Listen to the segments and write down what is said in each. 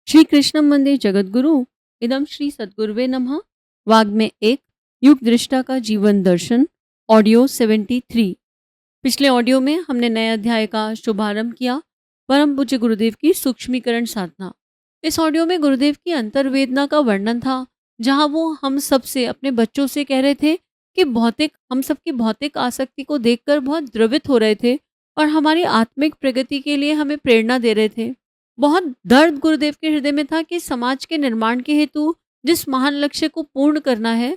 श्री कृष्ण मंदिर जगद्गुरु इदम श्री सद्गुरुवे नमः। वाग्मे एक युग दृष्टा का जीवन दर्शन ऑडियो 73। पिछले ऑडियो में हमने नए अध्याय का शुभारंभ किया, परम पूज्य गुरुदेव की सूक्ष्मीकरण साधना। इस ऑडियो में गुरुदेव की अंतर्वेदना का वर्णन था, जहां वो हम सब से, अपने बच्चों से कह रहे थे कि हम सबकी भौतिक आसक्ति को देखकर बहुत द्रवित हो रहे थे और हमारी आत्मिक प्रगति के लिए हमें प्रेरणा दे रहे थे। बहुत दर्द गुरुदेव के हृदय में था कि समाज के निर्माण के हेतु जिस महान लक्ष्य को पूर्ण करना है,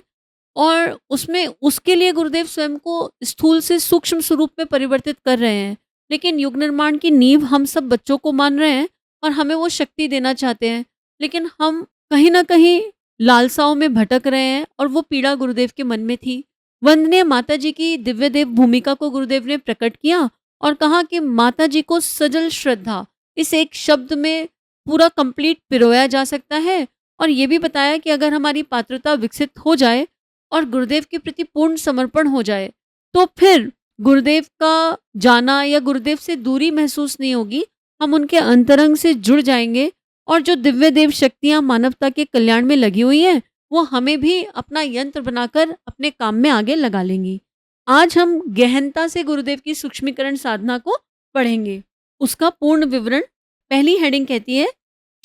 और उसमें उसके लिए गुरुदेव स्वयं को स्थूल से सूक्ष्म स्वरूप में परिवर्तित कर रहे हैं। लेकिन युग निर्माण की नींव हम सब बच्चों को मान रहे हैं और हमें वो शक्ति देना चाहते हैं, लेकिन हम कहीं ना कहीं लालसाओं में भटक रहे हैं, और वो पीड़ा गुरुदेव के मन में थी। वंदनीय माता जी की दिव्य देव भूमिका को गुरुदेव ने प्रकट किया और कहा कि माता जी को सजल श्रद्धा इस एक शब्द में पूरा कंप्लीट पिरोया जा सकता है। और ये भी बताया कि अगर हमारी पात्रता विकसित हो जाए और गुरुदेव के प्रति पूर्ण समर्पण हो जाए, तो फिर गुरुदेव का जाना या गुरुदेव से दूरी महसूस नहीं होगी। हम उनके अंतरंग से जुड़ जाएंगे, और जो दिव्य देव शक्तियां मानवता के कल्याण में लगी हुई हैं, वो हमें भी अपना यंत्र बनाकर अपने काम में आगे लगा लेंगी। आज हम गहनता से गुरुदेव की सूक्ष्मीकरण साधना को पढ़ेंगे। उसका पूर्ण विवरण, पहली हेडिंग कहती है,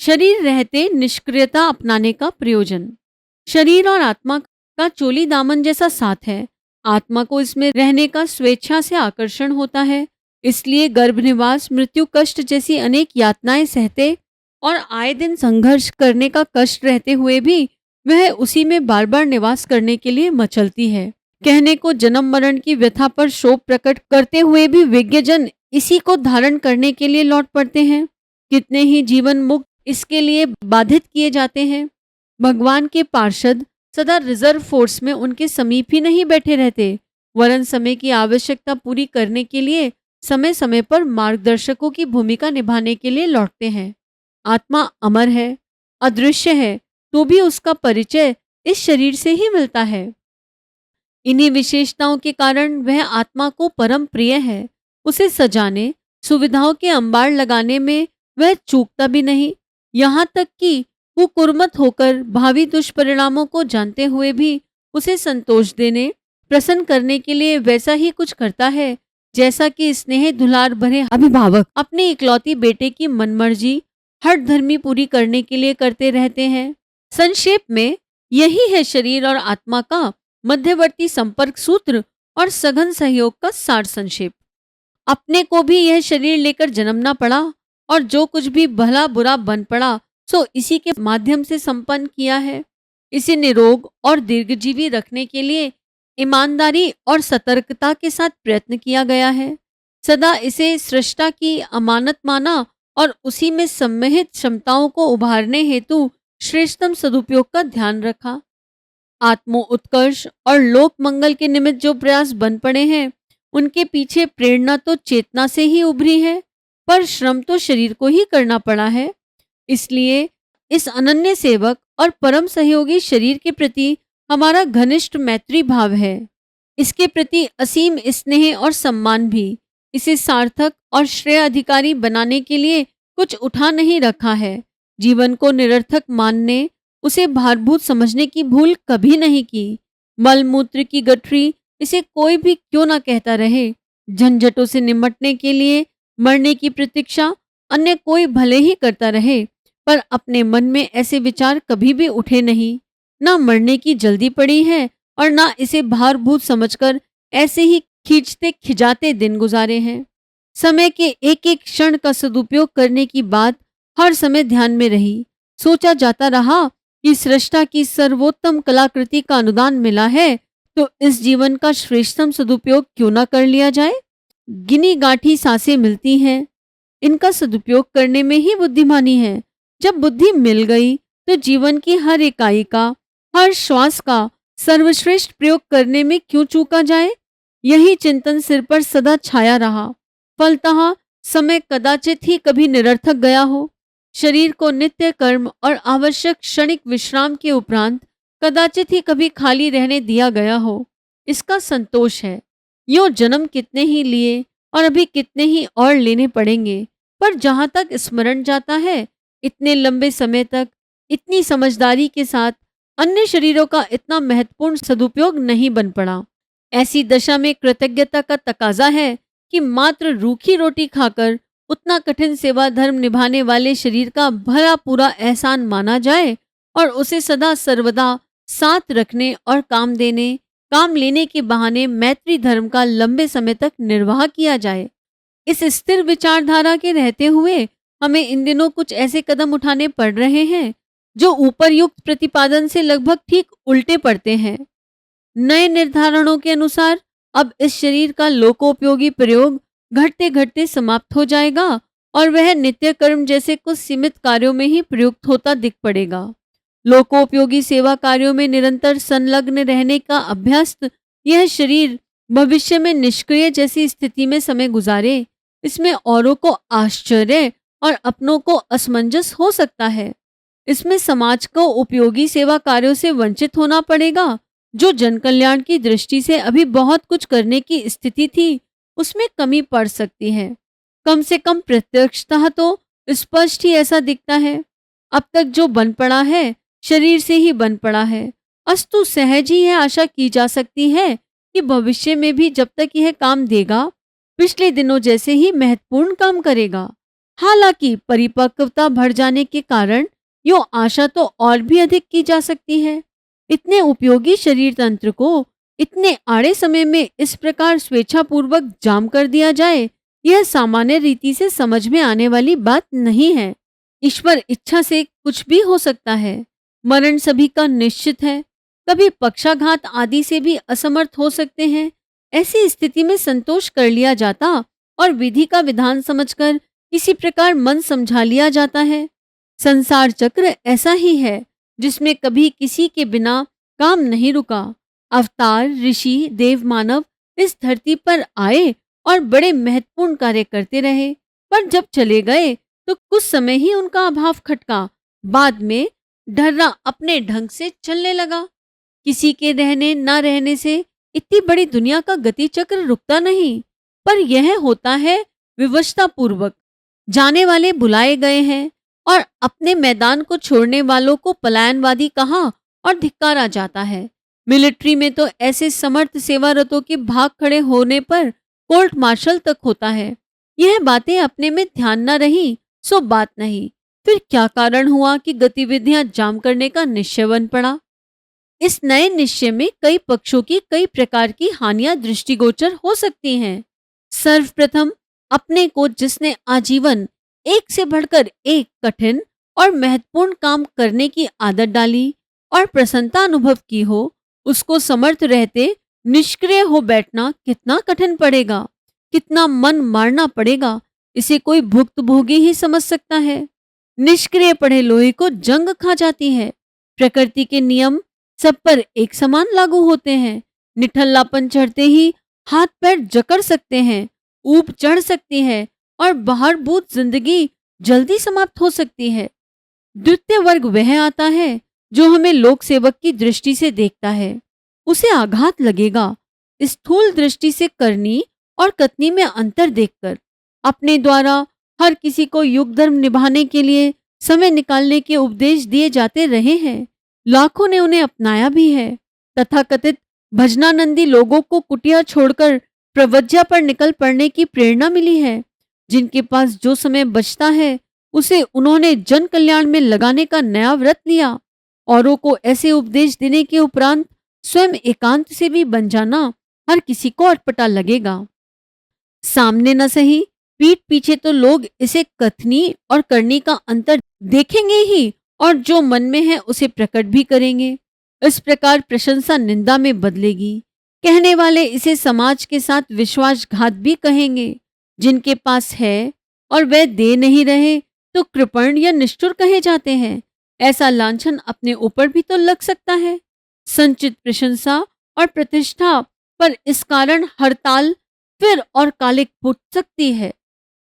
शरीर रहते निष्क्रियता अपनाने का प्रयोजन। शरीर और आत्मा का चोली दामन जैसा साथ है। आत्मा को इसमें रहने का स्वेच्छा से आकर्षण होता है, इसलिए गर्भनिवास, मृत्यु कष्ट जैसी अनेक यातनाएं सहते और आए दिन संघर्ष करने का कष्ट रहते हुए भी वह उसी में बार बार निवास करने के लिए मचलती है। कहने को जन्म मरण की व्यथा पर शोक प्रकट करते हुए भी विज्ञजन इसी को धारण करने के लिए लौट पड़ते हैं। कितने ही जीवन मुक्त इसके लिए बाधित किए जाते हैं। भगवान के पार्षद सदा रिजर्व फोर्स में उनके समीप ही नहीं बैठे रहते, वरन समय की आवश्यकता पूरी करने के लिए समय समय पर मार्गदर्शकों की भूमिका निभाने के लिए लौटते हैं। आत्मा अमर है, अदृश्य है, तो भी उसका परिचय इस शरीर से ही मिलता है। इन्हीं विशेषताओं के कारण वह आत्मा को परम प्रिय है। उसे सजाने, सुविधाओं के अंबार लगाने में वह चूकता भी नहीं। यहाँ तक कि वो कुर्मत होकर भावी दुष्परिणामों को जानते हुए भी उसे संतोष देने, प्रसन्न करने के लिए वैसा ही कुछ करता है जैसा कि स्नेह दुलार भरे अभिभावक अपने इकलौती बेटे की मनमर्जी हर धर्मी पूरी करने के लिए करते रहते हैं। संक्षेप में यही है शरीर और आत्मा का मध्यवर्ती संपर्क सूत्र और सघन सहयोग का सार संक्षेप। अपने को भी यह शरीर लेकर जन्मना पड़ा, और जो कुछ भी भला बुरा बन पड़ा सो इसी के माध्यम से संपन्न किया है। इसे निरोग और दीर्घजीवी रखने के लिए ईमानदारी और सतर्कता के साथ प्रयत्न किया गया है। सदा इसे सृष्टा की अमानत माना और उसी में सम्मिलित क्षमताओं को उभारने हेतु श्रेष्ठतम सदुपयोग का ध्यान रखा। आत्मो उत्कर्ष और लोक मंगल के निमित्त जो प्रयास बन पड़े हैं, उनके पीछे प्रेरणा तो चेतना से ही उभरी है, पर श्रम तो शरीर को ही करना पड़ा है। इसलिए इस अनन्य सेवक और परम सहयोगी शरीर के प्रति हमारा घनिष्ठ मैत्री भाव है। इसके प्रति असीम स्नेह और सम्मान भी। इसे सार्थक और श्रेय अधिकारी बनाने के लिए कुछ उठा नहीं रखा है। जीवन को निरर्थक मानने, उसे भारभूत समझने की भूल कभी नहीं की। मलमूत्र की गठरी इसे कोई भी क्यों ना कहता रहे, झंझटों से निमटने के लिए मरने की प्रतीक्षा अन्य कोई भले ही करता रहे, पर अपने मन में ऐसे विचार कभी भी उठे नहीं। ना मरने की जल्दी पड़ी है और ना इसे भारभूत समझकर ऐसे ही खींचते खिजाते दिन गुजारे हैं। समय के एक एक क्षण का सदुपयोग करने की बात हर समय ध्यान में रही। सोचा जाता रहा कि सृष्टा की सर्वोत्तम कलाकृति का अनुदान मिला है, तो इस जीवन का श्रेष्ठतम सदुपयोग क्यों ना कर लिया जाए। गिनी गांठी सांसें मिलती हैं, इनका सदुपयोग करने में ही बुद्धिमानी है। जब बुद्धि मिल गई तो जीवन की हर इकाई का, हर श्वास का सर्वश्रेष्ठ प्रयोग करने में क्यों चूका जाए। यही चिंतन सिर पर सदा छाया रहा। फलतः समय कदाचित ही कभी निरर्थक गया हो। शरीर को नित्य कर्म और आवश्यक क्षणिक विश्राम के उपरांत कदाचित ही कभी खाली रहने दिया गया हो, इसका संतोष है। यूं जन्म कितने ही लिए और अभी कितने ही और लेने पड़ेंगे, पर जहां तक स्मरण जाता है इतने लंबे समय तक इतनी समझदारी के साथ अन्य शरीरों का इतना महत्वपूर्ण सदुपयोग नहीं बन पड़ा। ऐसी दशा में कृतज्ञता का तकाजा है कि मात्र रूखी रोटी खाकर उतना कठिन सेवा धर्म निभाने वाले शरीर का भला पूरा एहसान माना जाए और उसे सदा सर्वदा साथ रखने और काम लेने के बहाने मैत्री धर्म का लंबे समय तक निर्वाह किया जाए। इस स्थिर विचारधारा के रहते हुए हमें इन दिनों कुछ ऐसे कदम उठाने पड़ रहे हैं जो ऊपरयुक्त प्रतिपादन से लगभग ठीक उल्टे पड़ते हैं। नए निर्धारणों के अनुसार अब इस शरीर का लोकोपयोगी प्रयोग घटते घटते समाप्त हो जाएगा और वह नित्य कर्म जैसे कुछ सीमित कार्यों में ही प्रयुक्त होता दिख पड़ेगा। लोकोपयोगी सेवा कार्यों में निरंतर संलग्न रहने का अभ्यस्त यह शरीर भविष्य में निष्क्रिय जैसी स्थिति में समय गुजारे, इसमें औरों को आश्चर्य और अपनों को असमंजस हो सकता है। इसमें समाज को उपयोगी सेवा कार्यों से वंचित होना पड़ेगा। जो जन कल्याण की दृष्टि से अभी बहुत कुछ करने की स्थिति थी, उसमें कमी पड़ सकती है। कम से कम प्रत्यक्षतः तो स्पष्ट ही ऐसा दिखता है। अब तक जो बन पड़ा है शरीर से ही बन पड़ा है, अस्तु सहज ही यह आशा की जा सकती है कि भविष्य में भी जब तक यह काम देगा पिछले दिनों जैसे ही महत्वपूर्ण काम करेगा। हालांकि परिपक्वता बढ़ जाने के कारण यो आशा तो और भी अधिक की जा सकती है। इतने उपयोगी शरीर तंत्र को इतने आड़े समय में इस प्रकार स्वेच्छापूर्वक जाम कर दिया जाए, यह सामान्य रीति से समझ में आने वाली बात नहीं है। ईश्वर इच्छा से कुछ भी हो सकता है। मरण सभी का निश्चित है, कभी पक्षाघात आदि से भी असमर्थ हो सकते हैं। ऐसी स्थिति में संतोष कर लिया जाता और विधि का विधान समझकर किसी प्रकार मन समझा लिया जाता है। संसार चक्र ऐसा ही है जिसमें कभी किसी के बिना काम नहीं रुका। अवतार ऋषि देव मानव इस धरती पर आए और बड़े महत्वपूर्ण कार्य करते रहे, पर जब चले गए तो कुछ समय ही उनका अभाव खटका। बाद में ढर्रा अपने ढंग से चलने लगा। किसी के रहने न रहने से इतनी बड़ी दुनिया का गति चक्र रुकता नहीं, पर यह होता है विवशता पूर्वक। जाने वाले बुलाए गए हैं और अपने मैदान को छोड़ने वालों को पलायनवादी कहा और धिक्कारा जाता है। मिलिट्री में तो ऐसे समर्थ सेवारतों के भाग खड़े होने पर कोर्ट मार्शल तक होता है। यह बातें अपने में ध्यान न रही सो बात नहीं। फिर क्या कारण हुआ कि गतिविधियां जाम करने का निश्चय बन पड़ा? इस नए निश्चय में कई पक्षों की कई प्रकार की हानियां दृष्टिगोचर हो सकती हैं। सर्वप्रथम अपने को जिसने आजीवन एक से बढ़कर एक कठिन और महत्वपूर्ण काम करने की आदत डाली और प्रसन्नता अनुभव की हो, उसको समर्थ रहते निष्क्रिय हो बैठना कितना कठिन पड़ेगा, कितना मन मारना पड़ेगा, इसे कोई भुक्तभोगी ही समझ सकता है। निष्क्रिय पड़े लोहे को जंग खा जाती है। प्रकृति के नियम सब पर एक समान लागू होते हैं। निठल्लापन चढ़ते ही हाथ पैर जकड़ सकते हैं, ऊब चढ़ सकती है और बहारभूत जिंदगी जल्दी समाप्त हो सकती है। द्वितीय वर्ग वह आता है जो हमें लोक सेवक की दृष्टि से देखता है। उसे आघात लगेगा स्थूल दृष्टि से करनी और कथनी में अंतर देखकर। अपने द्वारा हर किसी को युग धर्म निभाने के लिए समय निकालने के उपदेश दिए जाते रहे हैं। लाखों ने उन्हें अपनाया भी है। तथाकथित भजनानंदी लोगों को कुटिया छोड़कर प्रवज्या पर निकल पड़ने की प्रेरणा मिली है। जिनके पास जो समय बचता है उसे उन्होंने जन कल्याण में लगाने का नया व्रत लिया। औरों को ऐसे उपदेश देने के उपरांत स्वयं एकांत से भी बन जाना हर किसी को अटपटा लगेगा। सामने न सही पीठ पीछे तो लोग इसे कथनी और करनी का अंतर देखेंगे ही और जो मन में है उसे प्रकट भी करेंगे। इस प्रकार प्रशंसा निंदा में बदलेगी। कहने वाले इसे समाज के साथ विश्वासघात भी कहेंगे। जिनके पास है और वह दे नहीं रहे तो कृपण या निष्ठुर कहे जाते हैं। ऐसा लांछन अपने ऊपर भी तो लग सकता है। संचित प्रशंसा और प्रतिष्ठा पर इस कारण हड़ताल फिर और कालिक फूट सकती है।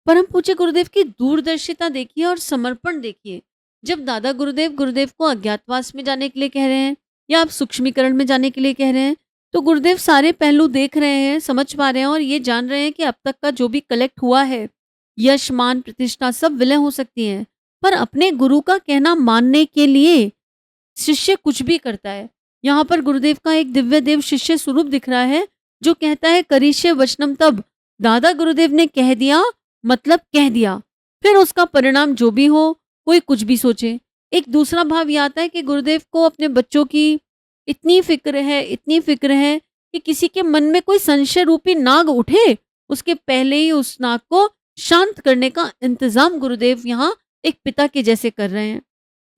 परम पूज्य गुरुदेव की दूरदर्शिता देखिए और समर्पण देखिए। जब दादा गुरुदेव को अज्ञातवास में जाने के लिए कह रहे हैं या आप सूक्ष्मीकरण में जाने के लिए कह रहे हैं, तो गुरुदेव सारे पहलू देख रहे हैं, समझ पा रहे हैं और ये जान रहे हैं कि अब तक का जो भी कलेक्ट हुआ है, यश मान प्रतिष्ठा सब विलय हो सकती है, पर अपने गुरु का कहना मानने के लिए शिष्य कुछ भी करता है। यहाँ पर गुरुदेव का एक दिव्य देव शिष्य स्वरूप दिख रहा है, जो कहता है करिष्ये वचनम तब। दादा गुरुदेव ने कह दिया मतलब कह दिया, फिर उसका परिणाम जो भी हो, कोई कुछ भी सोचे। एक दूसरा भाव यह आता है कि गुरुदेव को अपने बच्चों की इतनी फिक्र है, इतनी फिक्र है कि किसी के मन में कोई संशय रूपी नाग उठे, उसके पहले ही उस नाग को शांत करने का इंतजाम गुरुदेव यहाँ एक पिता के जैसे कर रहे हैं।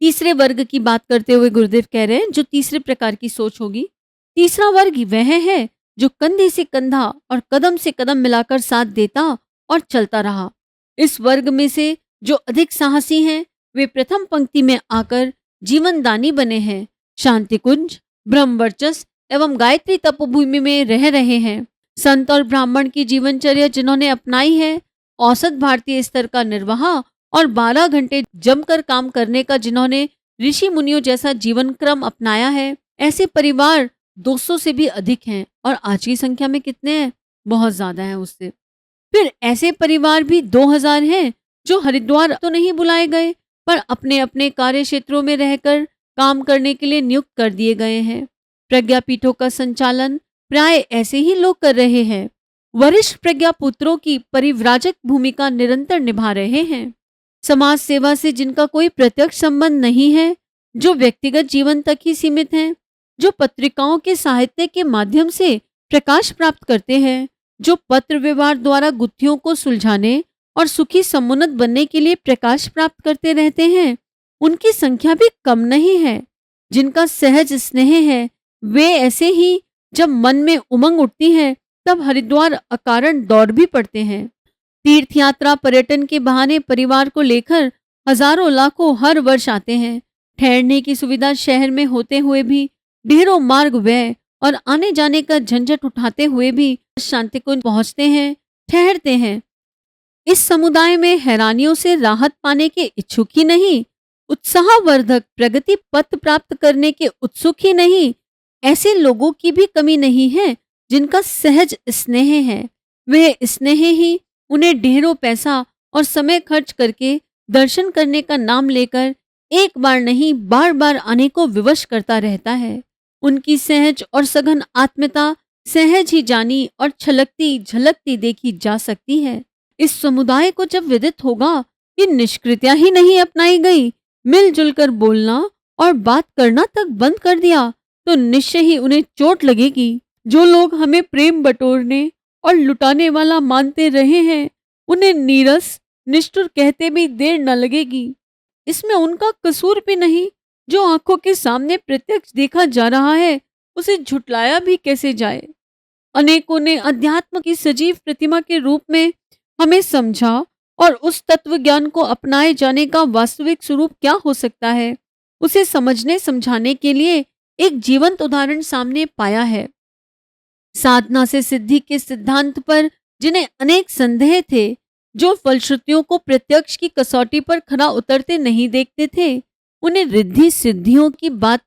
तीसरे वर्ग की बात करते हुए गुरुदेव कह रहे हैं, जो तीसरे प्रकार की सोच होगी। तीसरा वर्ग वह है जो कंधे से कंधा और कदम से कदम मिलाकर साथ देता और चलता रहा। इस वर्ग में से जो अधिक साहसी हैं, वे प्रथम पंक्ति में आकर जीवन दानी बने हैं, शांति कुंज, ब्रह्मवर्चस एवं गायत्री तपोभूमि में रह रहे हैं। संत और ब्राह्मण की जीवनचर्या जिन्होंने अपनाई है, औसत भारतीय स्तर का निर्वाह और 12 घंटे जमकर काम करने का जिन्होंने ऋषि मुनियों जैसा जीवन क्रम अपनाया है, ऐसे परिवार 200 से भी अधिक हैं। और आज की संख्या में कितने हैं? बहुत ज्यादा हैं उससे। फिर ऐसे परिवार भी 2000 हैं जो हरिद्वार तो नहीं बुलाए गए, पर अपने अपने कार्य क्षेत्रों में रहकर काम करने के लिए नियुक्त कर दिए गए हैं। प्रज्ञापीठों का संचालन प्राय ऐसे ही लोग कर रहे हैं। वरिष्ठ प्रज्ञा पुत्रों की परिव्राजक भूमिका निरंतर निभा रहे हैं। समाज सेवा से जिनका कोई प्रत्यक्ष संबंध नहीं है, जो व्यक्तिगत जीवन तक ही सीमित हैं, जो पत्रिकाओं के साहित्य के माध्यम से प्रकाश प्राप्त करते हैं, जो पत्र व्यवहार द्वारा गुत्थियों को सुलझाने और सुखी समुन्नत बनने के लिए प्रकाश प्राप्त करते रहते हैं, उनकी संख्या भी कम नहीं है। जिनका सहज स्नेह है, वे ऐसे ही जब मन में उमंग उठती है, तब हरिद्वार अकारण दौड़ भी पड़ते हैं। तीर्थ यात्रा पर्यटन के बहाने परिवार को लेकर हजारों लाखों हर वर्ष आते हैं। ठहरने की सुविधा शहर में होते हुए भी, ढेरों मार्ग व्यय और आने जाने का झंझट उठाते हुए भी शांतिकुंज पहुंचते हैं, ठहरते हैं। इस समुदाय में हैरानियों से राहत पाने के इच्छुक ही नहीं, उत्साहवर्धक प्रगति पथ प्राप्त करने के उत्सुक ही नहीं, ऐसे लोगों की भी कमी नहीं है जिनका सहज स्नेह है। वह स्नेह ही उन्हें ढेरों पैसा और समय खर्च करके दर्शन करने का नाम लेकर एक बार नहीं बार बार आने को विवश करता रहता है। उनकी सहज और सघन आत्मीयता सहज ही जानी और छलकती झलकती देखी जा सकती है। इस समुदाय को जब विदित होगा कि निष्कृतियां ही नहीं अपनाई गई, मिलजुल कर बोलना और बात करना तक बंद कर दिया, तो निश्चय ही उन्हें चोट लगेगी। जो लोग हमें प्रेम बटोरने और लुटाने वाला मानते रहे हैं, उन्हें नीरस निष्ठुर कहते भी देर न लगेगी। इसमें उनका कसूर भी नहीं। जो आंखों के सामने प्रत्यक्ष देखा जा रहा है, उसे झुटलाया भी कैसे जाए। अनेकों ने अध्यात्म की सजीव प्रतिमा के रूप में हमें समझा और उस तत्व ज्ञान को अपनाए जाने का वास्तविक स्वरूप क्या हो सकता है, उसे समझने समझाने के लिए एक जीवंत उदाहरण सामने पाया है। साधना से सिद्धि के सिद्धांत पर जिन्हें अनेक संदेह थे, जो फलश्रुतियों को प्रत्यक्ष की कसौटी पर खरा उतरते नहीं देखते थे, उन्हें रिद्धि सिद्धियों की बात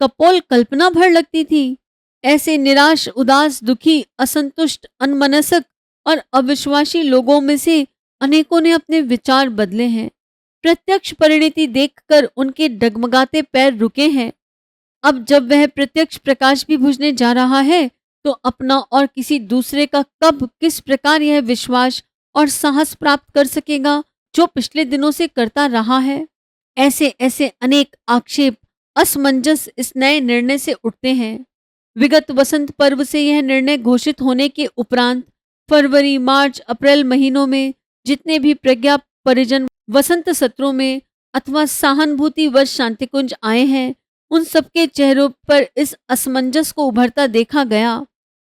कपोल कल्पना भर लगती थी। ऐसे निराश, उदास, दुखी, असंतुष्ट, अनमनस्क और अविश्वासी लोगों में से अनेकों ने अपने विचार बदले हैं। प्रत्यक्ष परिणति देखकर उनके डगमगाते पैर रुके हैं। अब जब वह प्रत्यक्ष प्रकाश भी बुझने जा रहा है, तो अपना और किसी दूसरे का कब किस प्रकार यह विश्वास और साहस प्राप्त कर सकेगा जो पिछले दिनों से करता रहा है। ऐसे ऐसे अनेक आक्षेप, असमंजस इस नए निर्णय से उठते हैं। विगत वसंत पर्व से यह निर्णय घोषित होने के उपरांत फरवरी, मार्च, अप्रैल महीनों में जितने भी प्रज्ञा परिजन वसंत सत्रों में अथवा सहानुभूति वर्ष शांतिकुंज आए हैं, उन सबके चेहरों पर इस असमंजस को उभरता देखा गया।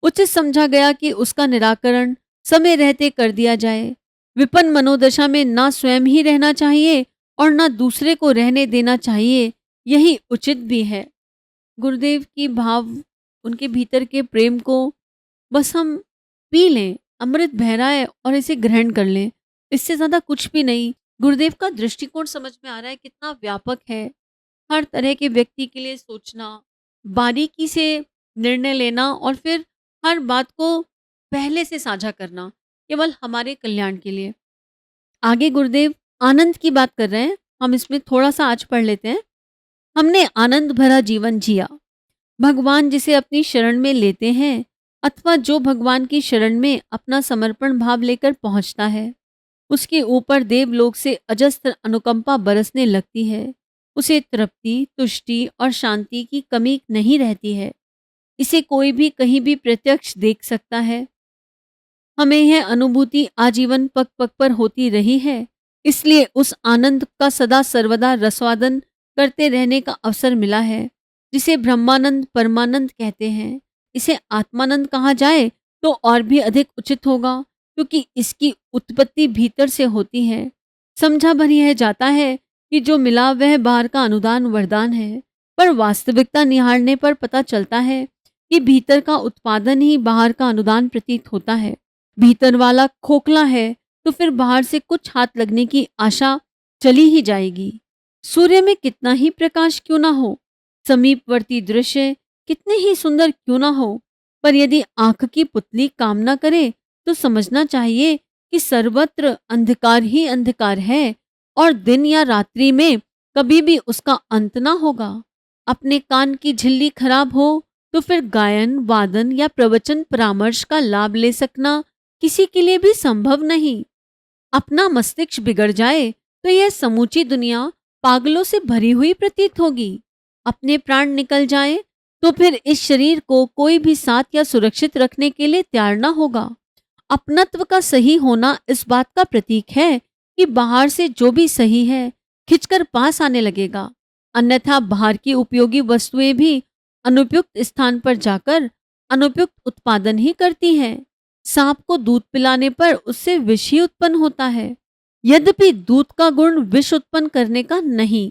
उचित समझा गया कि उसका निराकरण समय रहते कर दिया जाए। विपन्न मनोदशा में ना स्वयं ही रहना चाहिए और ना दूसरे को रहने देना चाहिए, यही उचित भी है। गुरुदेव की भाव, उनके भीतर के प्रेम को बस हम पी लें, अमृत बह रहा है और इसे ग्रहण कर लें, इससे ज्यादा कुछ भी नहीं। गुरुदेव का दृष्टिकोण समझ में आ रहा है कितना व्यापक है। हर तरह के व्यक्ति के लिए सोचना, बारीकी से निर्णय लेना और फिर हर बात को पहले से साझा करना, केवल हमारे कल्याण के लिए। आगे गुरुदेव आनंद की बात कर रहे हैं। हम इसमें थोड़ा सा आज पढ़ लेते हैं। हमने आनंद भरा जीवन जिया। भगवान जिसे अपनी शरण में लेते हैं अथवा जो भगवान की शरण में अपना समर्पण भाव लेकर पहुंचता है, उसके ऊपर देवलोक से अजस्त्र अनुकंपा बरसने लगती है। उसे तृप्ति, तुष्टि और शांति की कमी नहीं रहती है। इसे कोई भी कहीं भी प्रत्यक्ष देख सकता है। हमें यह अनुभूति आजीवन पग पग पर होती रही है, इसलिए उस आनंद का सदा सर्वदा रसवादन करते रहने का अवसर मिला है, जिसे ब्रह्मानंद परमानंद कहते हैं। इसे आत्मानंद कहा जाए तो और भी अधिक उचित होगा, क्योंकि इसकी उत्पत्ति भीतर से होती है। समझा भर यह जाता है कि जो मिला वह बाहर का अनुदान वरदान है, पर वास्तविकता निहारने पर पता चलता है कि भीतर का उत्पादन ही बाहर का अनुदान प्रतीत होता है। भीतर वाला खोखला है तो फिर बाहर से कुछ हाथ लगने की आशा चली ही जाएगी। सूर्य में कितना ही प्रकाश क्यों ना हो, समीपवर्ती दृश्य कितने ही सुंदर क्यों ना हो, पर यदि आंख की पुतली काम ना करे तो समझना चाहिए कि सर्वत्र अंधकार ही अंधकार है और दिन या रात्रि में कभी भी उसका अंत ना होगा। अपने कान की झिल्ली खराब हो तो फिर गायन, वादन या प्रवचन परामर्श का लाभ ले सकना किसी के लिए भी संभव नहीं। अपना मस्तिष्क बिगड़ जाए तो यह समूची दुनिया पागलों से भरी हुई प्रतीत होगी। अपने प्राण निकल जाए तो फिर इस शरीर को कोई भी साथ या सुरक्षित रखने के लिए तैयार ना होगा। अपनत्व का सही होना इस बात का प्रतीक है कि बाहर से जो भी सही है खिंचकर पास आने लगेगा, अन्यथा बाहर की उपयोगी वस्तुएं भी अनुपयुक्त स्थान पर जाकर अनुपयुक्त उत्पादन ही करती हैं। सांप को दूध पिलाने पर उससे विष ही उत्पन्न होता है, यद्यपि दूध का गुण विष उत्पन्न करने का नहीं।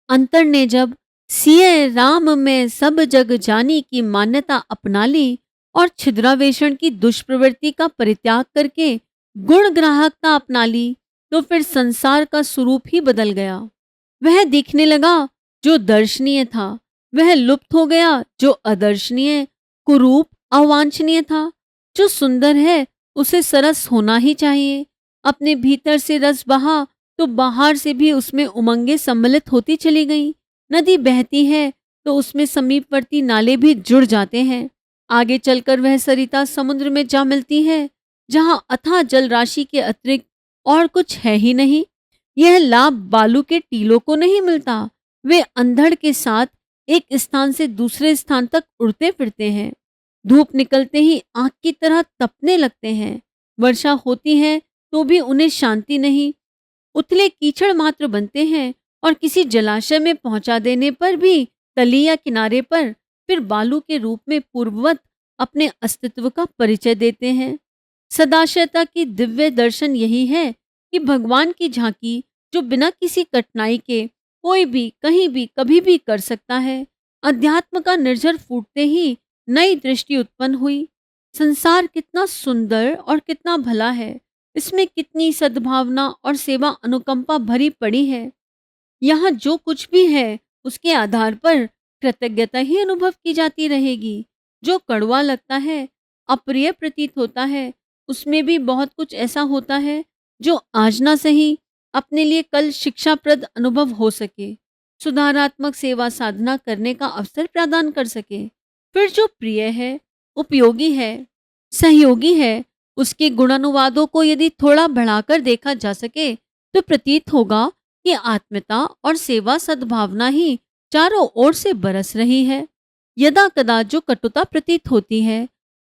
अंतर ने जब सिए राम में सब जग जानी की मान्यता अपना ली और छिद्रावेषण की दुष्प्रवृत्ति का परित्याग करके गुण ग्राहकता अपना ली, तो फिर संसार का स्वरूप ही बदल गया। वह दिखने लगा जो दर्शनीय था, वह लुप्त हो गया जो अदर्शनीय, कुरूप, अवांछनीय था। जो सुंदर है उसे सरस होना ही चाहिए। अपने भीतर से रस बहा तो बाहर से भी उसमें उमंगें सम्मिलित होती चली गईं। नदी बहती है तो उसमें समीपवर्ती नाले भी जुड़ जाते हैं। आगे चलकर वह सरिता समुद्र में जा मिलती है, जहां अथाह जल राशि के अतिरिक्त और कुछ है ही नहीं। यह लाभ बालू के टीलों को नहीं मिलता। वे अंधड़ के साथ एक स्थान से दूसरे स्थान तक उड़ते फिरते हैं। धूप निकलते ही आग की तरह तपने लगते हैं। वर्षा होती है तो भी उन्हें शांति नहीं, उथले कीचड़ मात्र बनते हैं और किसी जलाशय में पहुंचा देने पर भी तली या किनारे पर फिर बालू के रूप में पूर्ववत अपने अस्तित्व का परिचय देते हैं। सदाशयता की दिव्य दर्शन यही है कि भगवान की झांकी जो बिना किसी कठिनाई के कोई भी कहीं भी कभी भी कर सकता है। अध्यात्म का निर्झर फूटते ही नई दृष्टि उत्पन्न हुई। संसार कितना सुंदर और कितना भला है, इसमें कितनी सद्भावना और सेवा अनुकंपा भरी पड़ी है। यहाँ जो कुछ भी है उसके आधार पर कृतज्ञता ही अनुभव की जाती रहेगी। जो कड़वा लगता है, अप्रिय प्रतीत होता है, उसमें भी बहुत कुछ ऐसा होता है जो आज ना सही अपने लिए कल शिक्षाप्रद अनुभव हो सके, सुधारात्मक सेवा साधना करने का अवसर प्रदान कर सके। फिर जो प्रिय है, उपयोगी है, सहयोगी है, उसके गुणानुवादों को यदि थोड़ा बढ़ाकर देखा जा सके तो प्रतीत होगा कि आत्मीयता और सेवा सद्भावना ही चारों ओर से बरस रही है। यदा कदा जो कटुता प्रतीत होती है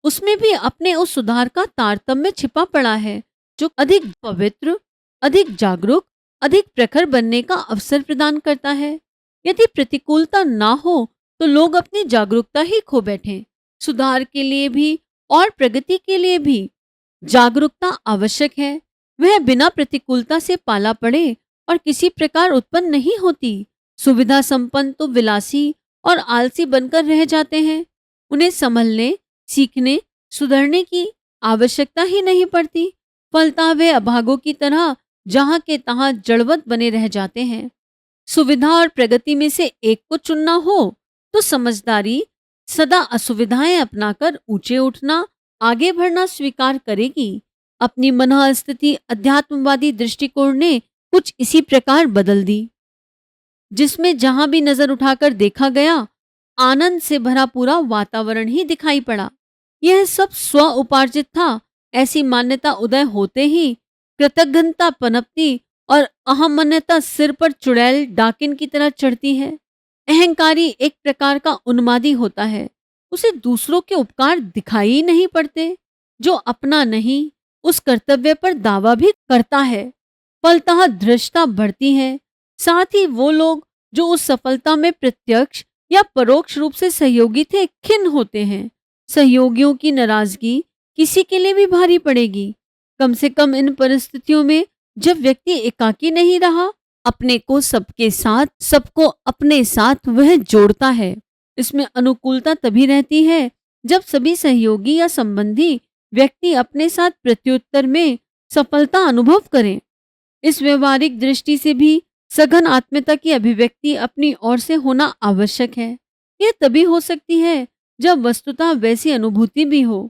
उसमें भी अपने उस सुधार का तारतम्य छिपा पड़ा है, जो अधिक पवित्र, अधिक जागरूक, अधिक प्रखर बनने का अवसर प्रदान करता है। यदि प्रतिकूलता ना हो तो लोग अपनी जागरूकता ही खो बैठें। सुधार के लिए भी और प्रगति के लिए भी जागरूकता आवश्यक है। वह बिना प्रतिकूलता से पाला पड़े और किसी प्रकार उत्पन्न नहीं होती। सुविधा संपन्न तो विलासी और आलसी बनकर रह जाते हैं। उन्हें संभलने, सीखने, सुधरने की आवश्यकता ही नहीं पड़ती। फलता वे अभागों की तरह जहां के तहां जड़वत बने रह जाते हैं। सुविधा और प्रगति में से एक को चुनना हो तो समझदारी सदा असुविधाएं अपनाकर ऊंचे उठना, आगे बढ़ना स्वीकार करेगी। अपनी मनः स्थिति अध्यात्मवादी दृष्टिकोण ने कुछ इसी प्रकार बदल दी। जिसमें जहां भी नजर उठाकर देखा गया, आनंद से भरा पूरा वातावरण ही दिखाई पड़ा। यह सब स्व उपार्जित था। ऐसी मान्यता उदय होते ही कृतज्ञता पनपती और अहमन्यता सिर पर चुड़ैल डाकिन की तरह चढ़ती है। अहंकारी एक प्रकार का उन्मादी होता है। उसे दूसरों के उपकार दिखाई ही नहीं पड़ते। जो अपना नहीं, उस कर्तव्य पर दावा भी करता है। फलतः धृष्टता बढ़ती है। साथ ही वो लोग जो उस सफलता में प्रत्यक्ष या परोक्ष रूप से सहयोगी थे, खिन्न होते हैं। सहयोगियों की नाराजगी किसी के लिए भी भारी पड़ेगी। कम से कम इन परिस्थितियों में जब व्यक्ति एकाकी नहीं रहा, अपने को सबके साथ, सबको अपने साथ वह जोड़ता है। इसमें अनुकूलता तभी रहती है जब सभी सहयोगी या संबंधी व्यक्ति अपने साथ प्रत्युत्तर में सफलता अनुभव करें। इस व्यवहारिक दृष्टि से भी सघन आत्मीयता की अभिव्यक्ति अपनी ओर से होना आवश्यक है। यह तभी हो सकती है जब वस्तुतः वैसी अनुभूति भी हो।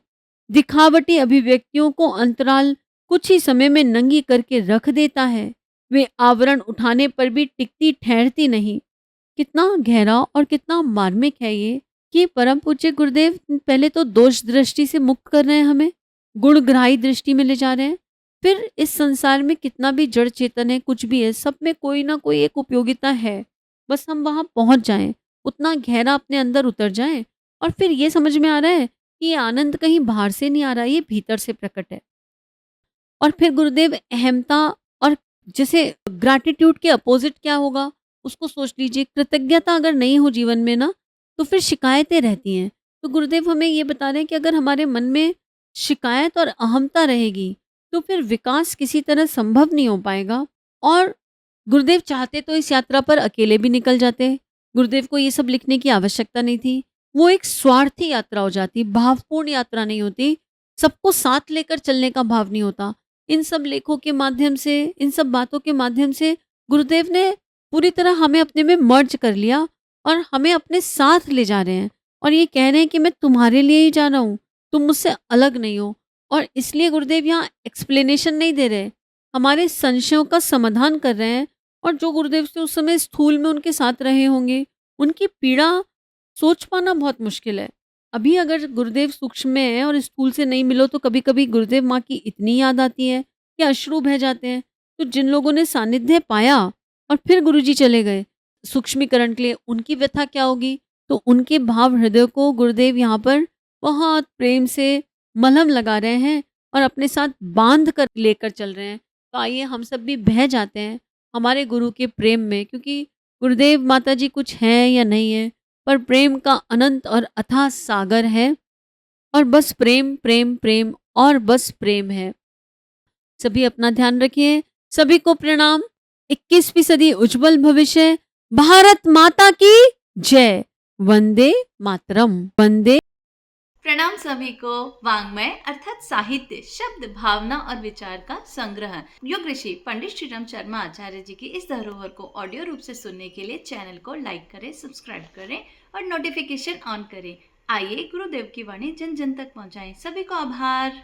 दिखावटी अभिव्यक्तियों को अंतराल कुछ ही समय में नंगी करके रख देता है। वे आवरण उठाने पर भी टिकती ठहरती नहीं। कितना गहरा और कितना मार्मिक है ये कि परम पूज्य गुरुदेव पहले तो दोष दृष्टि से मुक्त कर रहे हैं, हमें गुणग्राही दृष्टि में ले जा रहे हैं। फिर इस संसार में कितना भी जड़ चेतन है, कुछ भी है, सब में कोई ना कोई एक उपयोगिता है। बस हम वहां पहुंच जाएं, उतना गहरा अपने अंदर उतर जाएं, और फिर ये समझ में आ रहा है कि ये आनंद कहीं बाहर से नहीं आ रहा, ये भीतर से प्रकट है। और फिर गुरुदेव अहमता और जैसे ग्रैटिट्यूड के अपोजिट क्या होगा उसको सोच लीजिए। कृतज्ञता अगर नहीं हो जीवन में ना, तो फिर शिकायतें रहती हैं। तो गुरुदेव हमें ये बता रहे हैं कि अगर हमारे मन में शिकायत और अहमता रहेगी तो फिर विकास किसी तरह संभव नहीं हो पाएगा। और गुरुदेव चाहते तो इस यात्रा पर अकेले भी निकल जाते। गुरुदेव को ये सब लिखने की आवश्यकता नहीं थी। वो एक स्वार्थी यात्रा हो जाती, भावपूर्ण यात्रा नहीं होती। सबको साथ लेकर चलने का भाव नहीं होता। इन सब लेखों के माध्यम से, इन सब बातों के माध्यम से गुरुदेव ने पूरी तरह हमें अपने में मर्ज कर लिया और हमें अपने साथ ले जा रहे हैं। और ये कह रहे हैं कि मैं तुम्हारे लिए ही जा रहा हूँ, तुम मुझसे अलग नहीं हो। और इसलिए गुरुदेव यहाँ एक्सप्लेनेशन नहीं दे रहे, हमारे संशयों का समाधान कर रहे हैं। और जो गुरुदेव से उस समय स्थूल में उनके साथ रहे होंगे, उनकी पीड़ा सोच पाना बहुत मुश्किल है। अभी अगर गुरुदेव सूक्ष्म में है और स्थूल से नहीं मिलो तो कभी कभी गुरुदेव माँ की इतनी याद आती है कि अश्रु बह जाते हैं। तो जिन लोगों ने सानिध्य पाया और फिर गुरुजी चले गए सूक्ष्मीकरण के लिए, उनकी व्यथा क्या होगी। तो उनके भाव हृदय को गुरुदेव यहाँ पर बहुत प्रेम से मलहम लगा रहे हैं और अपने साथ बांध कर लेकर चल रहे हैं। तो आइए हम सब भी बह जाते हैं हमारे गुरु के प्रेम में, क्योंकि गुरुदेव माता जी कुछ हैं या नहीं है, पर प्रेम का अनंत और अथाह सागर है। और बस प्रेम प्रेम प्रेम और बस प्रेम है। सभी अपना ध्यान रखिए। सभी को प्रणाम। 21वीं सदी उज्जवल भविष्य। भारत माता की जय। वंदे मातरम। वंदे। प्रणाम सभी को। वांग्मय अर्थात साहित्य, शब्द, भावना और विचार का संग्रह। योग ऋषि पंडित श्रीराम शर्मा आचार्य जी की इस धरोहर को ऑडियो रूप से सुनने के लिए चैनल को लाइक करें, सब्सक्राइब करें और नोटिफिकेशन ऑन करें। आइए गुरुदेव की वाणी जन जन तक पहुंचाएं। सभी को आभार।